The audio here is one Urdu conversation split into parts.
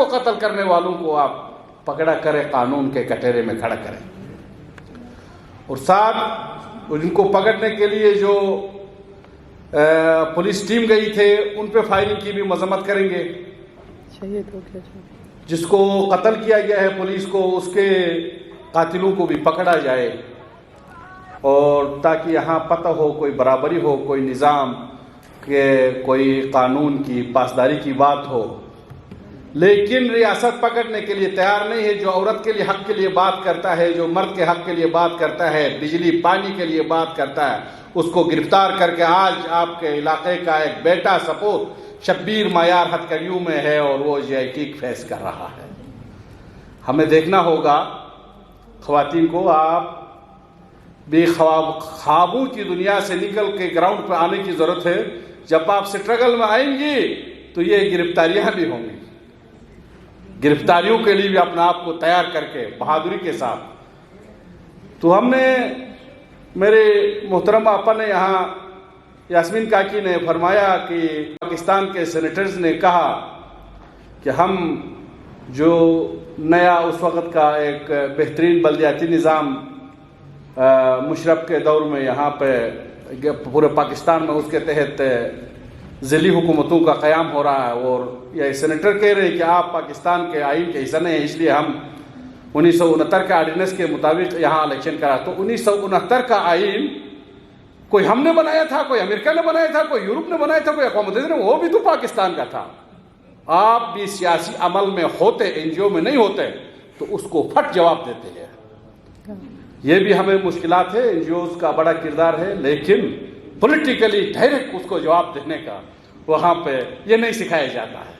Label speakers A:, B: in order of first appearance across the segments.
A: کو قتل کرنے والوں کو آپ پکڑا کریں، قانون کے کٹہرے میں کھڑا کریں، اور ساتھ ان کو پکڑنے کے لیے جو پولیس ٹیم گئی تھے ان پہ فائرنگ کی بھی مذمت کریں گے۔ جس کو قتل کیا گیا ہے پولیس کو، اس کے قاتلوں کو بھی پکڑا جائے، اور تاکہ یہاں پتہ ہو، کوئی برابری ہو، کوئی نظام کہ کوئی قانون کی پاسداری کی بات ہو۔ لیکن ریاست پکڑنے کے لیے تیار نہیں ہے۔ جو عورت کے لیے حق کے لیے بات کرتا ہے، جو مرد کے حق کے لیے بات کرتا ہے، بجلی پانی کے لیے بات کرتا ہے، اس کو گرفتار کر کے آج آپ کے علاقے کا ایک بیٹا سپوت شبیر معیار ہتھکڑیوں میں ہے اور وہ ٹیک فیس کر رہا ہے۔ ہمیں دیکھنا ہوگا خواتین کو، آپ بھی خوابوں کی دنیا سے نکل کے گراؤنڈ پہ آنے کی ضرورت ہے۔ جب آپ سٹرگل میں آئیں گی تو یہ گرفتاریاں بھی ہوں گی، گرفتاریوں کے لیے بھی اپنا آپ کو تیار کر کے بہادری کے ساتھ۔ تو ہم نے، میرے محترم آپا نے یہاں یاسمین کاکی نے فرمایا کہ پاکستان کے سینیٹرز نے کہا کہ ہم جو نیا اس وقت کا ایک بہترین بلدیاتی نظام مشرف کے دور میں یہاں پہ پورے پاکستان میں اس کے تحت ذیلی حکومتوں کا قیام ہو رہا ہے، اور یہ سینیٹر کہہ رہے ہیں کہ آپ پاکستان کے آئین کے حصہ نہیں ہیں، اس لیے ہم 1969 کے آرڈیننس کے مطابق یہاں الیکشن کرا۔ تو 1969 کا آئین کوئی ہم نے بنایا تھا، کوئی امریکہ نے بنایا تھا، کوئی یورپ نے بنایا تھا، کوئی اقوام متحدہ نے، وہ بھی تو پاکستان کا تھا۔ آپ بھی سیاسی عمل میں ہوتے، این جی او میں نہیں ہوتے، تو اس کو پھٹ جواب دیتے ہیں۔ یہ بھی ہمیں مشکلات ہے، این جی اوز کا بڑا کردار ہے، لیکن پولیٹیکلی ڈائریکٹ اس کو جواب دینے کا وہاں پہ یہ نہیں سکھایا جاتا ہے۔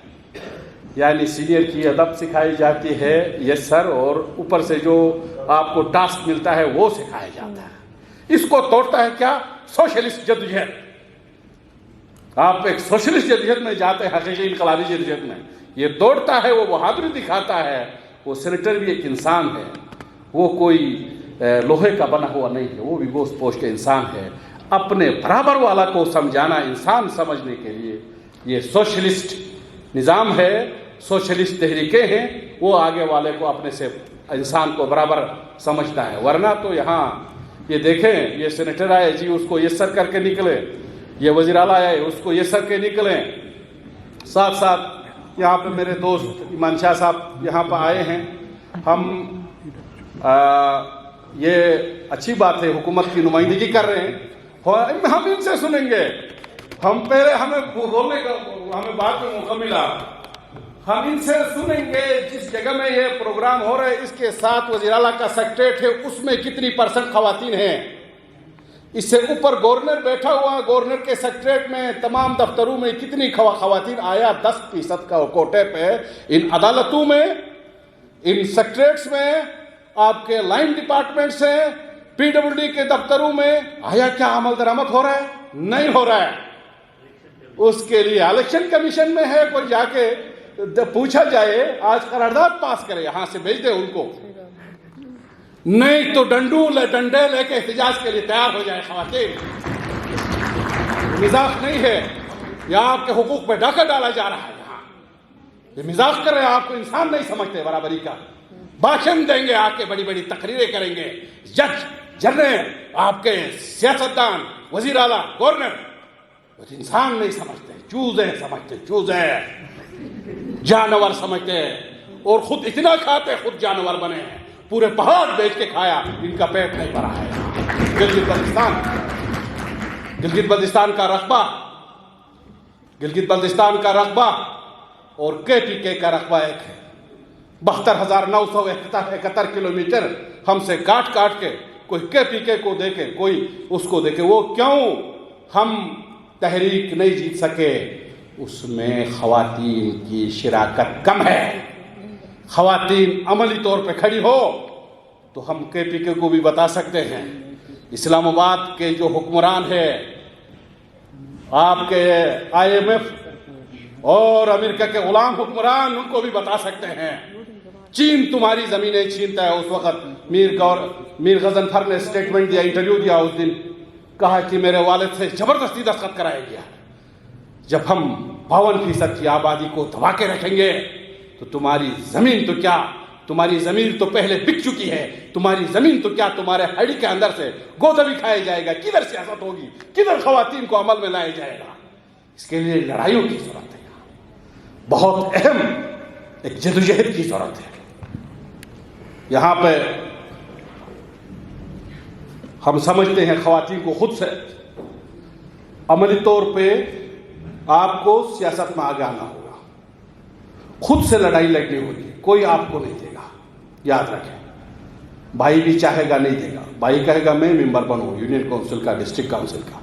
A: یعنی سینئر کی ادب سکھائی جاتی ہے، یس سر، اور اوپر سے جو آپ کو ٹاسک ملتا ہے وہ سکھایا جاتا ہے۔ اس کو توڑتا ہے کیا؟ سوشلسٹ جدوجہد۔ آپ ایک سوشلسٹ جدوجہد میں جاتے ہیں، حقیقی انقلابی جدوجہد میں۔ یہ توڑتا ہے، وہ بہادری دکھاتا ہے۔ وہ سینیٹر بھی ایک انسان ہے، وہ کوئی لوہے کا بنا ہوا نہیں ہے، وہ بھی گوشت پوش کے انسان ہے۔ اپنے برابر والا کو سمجھانا، انسان سمجھنے کے لیے یہ سوشلسٹ نظام ہے، سوشلسٹ تحریکیں ہیں۔ وہ آگے والے کو اپنے سے انسان کو برابر سمجھتا ہے، ورنہ تو یہاں یہ دیکھیں، یہ سینیٹر آئے جی اس کو یس سر کر کے نکلے، یہ وزیر اعلیٰ آئے اس کو یس سر کے نکلیں۔ ساتھ ساتھ یہاں پہ میرے دوست ایمان شاہ صاحب یہاں پہ آئے ہیں۔ ہم یہ اچھی بات ہے، حکومت کی نمائندگی کر رہے ہیں، ہم ان سے سنیں گے۔ ہم پہلے ہمیں بولنے کا، ہمیں بات میں موقع ملا، ہم ان سے سنیں گے جس جگہ میں یہ پروگرام ہو رہا ہے اس کے ساتھ وزیر اعلیٰ کا سیکریٹریٹ ہے، اس میں کتنی % خواتین ہیں۔ اس سے اوپر گورنر بیٹھا ہوا، گورنر کے سیکریٹریٹ میں تمام دفتروں میں کتنی خواتین، آیا 10% کا کوٹے پہ ان عدالتوں میں، ان سیکریٹریٹس میں، آپ کے لائن ڈپارٹمنٹس ہیں، پی ڈبلیو ڈی کے دفتروں میں، آیا کیا عمل درآمد ہو رہا ہے؟ نہیں ہو رہا ہے۔ اس کے لیے الیکشن کمیشن میں ہے، کوئی جا کے پوچھا جائے، آج قرارداد پاس کرے، یہاں سے بھیج دے ان کو، نہیں تو ڈنڈے لے کے احتجاج کے لیے تیار ہو جائے خواتین۔ مزاق نہیں ہے، یہاں آپ کے حقوق پہ ڈاکہ ڈالا جا رہا ہے۔ یہاں یہ مزاق کر رہے ہیں، آپ کو انسان نہیں سمجھتے برابری کا۔ بھاشن دیں گے، آ کے بڑی بڑی تقریریں کریں گے، جج، جنرل، آپ کے سیاستدان، وزیر اعلیٰ، گورنر، وہ انسان نہیں سمجھتے، چوزے سمجھتے، چوزے، جانور سمجھتے، اور خود اتنا کھاتے، خود جانور بنے ہیں، پورے پہاڑ بیچ کے کھایا، ان کا پیٹ نہیں بھرا ہے۔ گلگت بلتستان کا رقبہ، گلگت بلتستان کا رقبہ اور کے پی کے کا رقبہ ایک ہے۔ 72,971 کلومیٹر ہم سے کاٹ کے کوئی کے پی کے کو دیکھے، کوئی اس کو دیکھے، وہ کیوں ہم تحریک نہیں جیت سکے؟ اس میں خواتین کی شراکت کم ہے۔ خواتین عملی طور پہ کھڑی ہو تو ہم کے پی کے کو بھی بتا سکتے ہیں۔ اسلام آباد کے جو حکمران ہے، آپ کے آئی ایم ایف اور امریکہ کے غلام حکمران، ان کو بھی بتا سکتے ہیں۔ چین تمہاری زمینیں چھینتا ہے۔ اس وقت میر غضنفر نے سٹیٹمنٹ دیا، انٹرویو دیا، اس دن کہا کہ میرے والد سے زبردستی دستخط کرایا گیا۔ جب ہم 52% کی آبادی کو دبا کے رکھیں گے تو تمہاری زمین تو کیا، تمہاری زمین تو پہلے بک چکی ہے، تمہاری زمین تو کیا تمہارے ہڈی کے اندر سے گودا بھی کھایا جائے گا. کدھر سیاست ہوگی، کدھر خواتین کو عمل میں لایا جائے گا؟ اس کے لیے لڑائیوں کی ضرورت ہے، بہت اہم ایک جدوجہد کی ضرورت ہے. یہاں پہ ہم سمجھتے ہیں خواتین کو خود سے عملی طور پہ آپ کو سیاست میں آگے آنا ہوگا، خود سے لڑائی لڑنی ہوگی، کوئی آپ کو نہیں دے گا. یاد رکھیں، بھائی بھی چاہے گا نہیں دے گا. بھائی کہے گا میں ممبر بنوں یونین کونسل کا، ڈسٹرکٹ کونسل کا.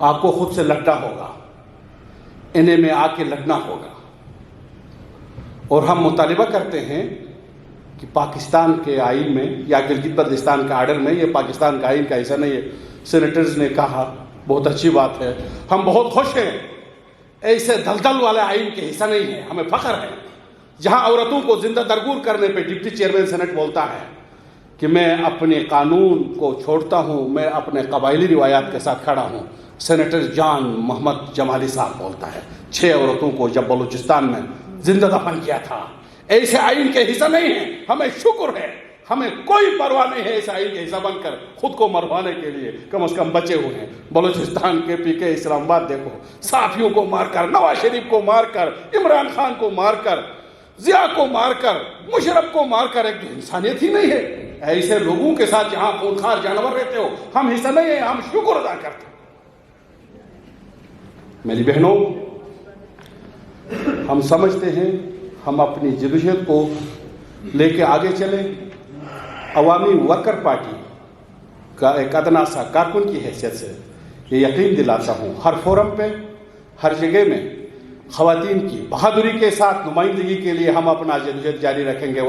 A: آپ کو خود سے لڑنا ہوگا، انہیں میں آ کے لڑنا ہوگا. اور ہم مطالبہ کرتے ہیں کہ پاکستان کے آئین میں یا گلگت بلتستان کا آرڈر میں، یہ پاکستان کا آئین کا حصہ نہیں ہے. سینیٹرز نے کہا، بہت اچھی بات ہے، ہم بہت خوش ہیں. ایسے دلدل والے آئین کے حصہ نہیں ہے. ہمیں فخر ہے جہاں عورتوں کو زندہ درگور کرنے پہ ڈپٹی چیئرمین سینٹ بولتا ہے کہ میں اپنے قانون کو چھوڑتا ہوں، میں اپنے قبائلی روایات کے ساتھ کھڑا ہوں. سینیٹر جان محمد جمالی صاحب بولتا ہے 6 عورتوں کو جب بلوچستان میں زندہ دفن کیا تھا. ایسے آئین کے حصہ نہیں ہیں. ہمیں شکر ہے، ہمیں کوئی پرواہ نہیں ہے اس آئین کے حصہ بن کر خود کو مروانے کے لیے. کم از کم بچے ہوئے ہیں. بلوچستان کے پی کے اسلام آباد دیکھو، صحافیوں کو مار کر، نواز شریف کو مار کر، عمران خان کو مار کر، ضیاء کو مار کر، مشرف کو مار کر. ایک انسانیت ہی نہیں ہے. ایسے لوگوں کے ساتھ جہاں خونخوار جانور رہتے ہو، ہم حصہ نہیں ہیں. ہم شکر ادا کرتے ہیں. میری بہنوں، ہم سمجھتے ہیں ہم اپنی جدوجہد کو لے کے آگے چلیں. عوامی ورکر پارٹی کا ایک ادنا سا کارکن کی حیثیت سے یہ یقین دلاتا ہوں، ہر فورم پہ، ہر جگہ میں خواتین کی بہادری کے ساتھ نمائندگی کے لیے ہم اپنا جدوجہد جاری رکھیں گے.